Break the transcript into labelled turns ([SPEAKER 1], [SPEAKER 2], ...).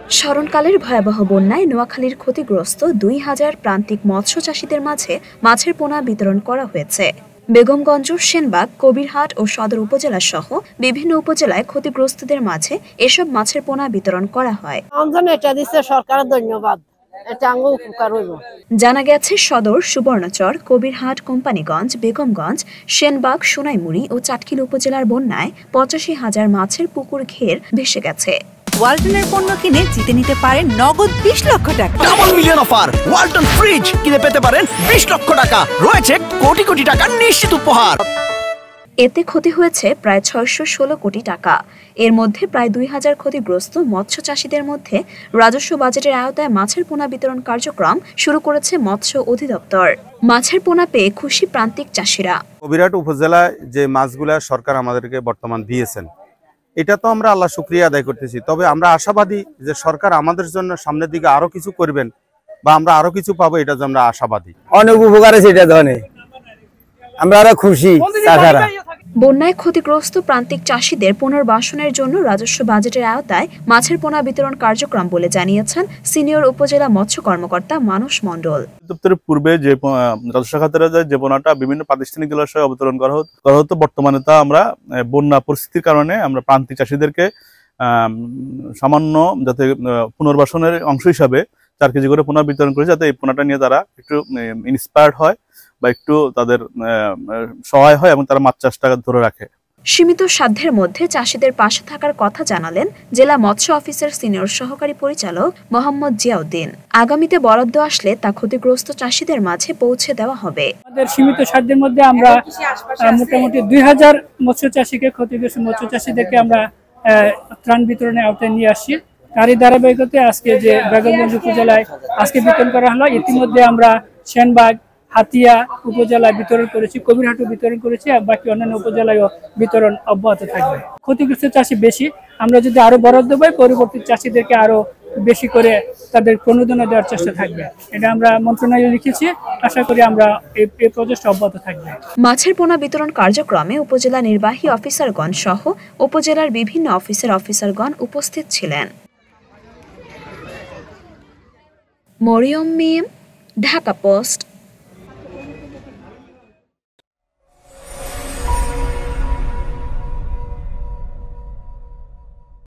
[SPEAKER 1] স্মরণকালের ভয়াবহ বন্যায় নোয়াখালীর ক্ষতিগ্রস্ত ২,০০০ প্রান্তিক মৎস্য চাষীদের মাঝে মাছের পোনা বিতরণ করা হয়েছে। বেগমগঞ্জ, সেনবাগ, কবিরহাট ও সদর উপজেলা সহ বিভিন্ন উপজেলায় ক্ষতিগ্রস্তদের মাঝে এসব মাছের পোনা বিতরণ করা হয়।
[SPEAKER 2] সরকারের ধন্যবাদ।
[SPEAKER 1] জানা গেছে, সদর, সুবর্ণচর, কবিরহাট, কোম্পানিগঞ্জ, বেগমগঞ্জ, সেনবাগ, সোনাইমুড়ি ও চাটখিল উপজেলার বন্যায় ৮৫,০০০ মাছের পুকুর ঘের ভেসে গেছে।
[SPEAKER 3] ওয়ালটনের পণ্য কিনে জিতে নিতে পারেন নগদ ২০ লক্ষ টাকা।
[SPEAKER 4] Double million offer! Walton fridge কিনে পেতে পারেন ২০ লক্ষ টাকা। রয়েছে কোটি কোটি টাকার নিশ্চিত উপহার।
[SPEAKER 1] এতে ক্ষতি হয়েছে প্রায় ৬১৬ কোটি টাকা। এর মধ্যে প্রায় ২,০০০ ক্ষতিগ্রস্ত মৎস্য চাষীদের মধ্যে রাজস্ব বাজেটের আওতায় মাছের পোনা বিতরণ কার্যক্রম শুরু করেছে মৎস্য অধিদপ্তর। মাছের পোনা পেয়ে খুশি প্রান্তিক চাষীরা।
[SPEAKER 5] কবিরহাট উপজেলায় যে মাছগুলা সরকার আমাদেরকে বর্তমান দিয়েছেন, এটা তো আমরা আল্লাহ শুকরিয়া আদায় করতেছি। তবে আমরা আশাবাদী যে সরকার আমাদের জন্য সামনের দিকে আরো কিছু করবেন বা আমরা আরো কিছু পাবো, এটা আমরা আশাবাদী।
[SPEAKER 6] অনেক উপকার আছে এটা ধরনের, আমরা আরো খুশি।
[SPEAKER 1] বন্যায় ক্ষতিগ্রস্ত প্রান্তিক চাষীদের পুনর্বাসনের জন্য রাজস্ব বাজেটের আওতায় মাছের পোনা বিতরণ কার্যক্রম বলে জানিয়েছেন সিনিয়র উপজেলা মৎস্য কর্মকর্তা মানস মণ্ডল।
[SPEAKER 7] দপ্তরের পূর্বে যে রাজস্ব খাতের যে পোনাটা বিভিন্ন প্রাতিষ্ঠানিক জলাশয়ে অবতরণ করা হতো, বর্তমানে তা আমরা বন্যা পরিস্থিতির কারণে আমরা প্রান্তিক চাষীদেরকে সামান্য যাতে পুনর্বাসনের অংশ হিসাবে ৪ কেজি করে পোনা বিতরণ করে, যাতে এই পোনাটা নিয়ে তারা একটু ইন্সপায়ার্ড হয় বা একটু তাদের সহায় হয় এবং তারা মাছ চাষটা ধরে রাখে।
[SPEAKER 1] সীমিত সাধ্যের মধ্যে চাষীদের পাশে থাকার কথা জানালেন জেলা মৎস্য অফিসের সিনিয়র সহকারী পরিচালক মোহাম্মদ জিয়াউদ্দিন। আগামীতে বরাদ্দ আসলে তা ক্ষতিগ্রস্ত চাষীদের মাঝে পৌঁছে দেওয়া হবে।
[SPEAKER 8] আমাদের সীমিত সাধ্যের মধ্যে আমরা মোটামুটি ২,০০০ মৎস্য চাষীকে, ক্ষতিগ্রস্ত মৎস্য চাষীদেরকে আমরা ত্রাণ বিতরণের আওতায় নিয়ে আসছি। তারই ধারাবাহিকতায় আজকে যে বেগমগঞ্জ উপজেলায় আজকে বিতরণ করা হলো, ইতিমধ্যে আমরা সেনবাগ, হাতিয়া উপজেলায় বিতরণ করেছি, কবিরহাটও বিতরণ করেছি, আর বাকি অন্যান্য উপজেলায়ও বিতরণ অব্যাহত থাকবে। ক্ষতিগ্রস্ত চাষী বেশি, আমরা যদি আরো বরাদ্দ পাই পরবর্তী চাষীদেরকে আরো বেশি করে তাদের প্রণোদনা দেওয়ার চেষ্টা থাকবে। এটা আমরা মন্ত্রণালয়ে লিখেছি, আশা করি আমরা এই প্রচেষ্টা অব্যাহত থাকবে।
[SPEAKER 1] মাছের পোনা বিতরণ কার্যক্রমে উপজেলা নির্বাহী অফিসারগণ সহ উপজেলার বিভিন্ন অফিসারগণ উপস্থিত ছিলেন। মরিয়ম মিম, ঢাকা পোস্ট।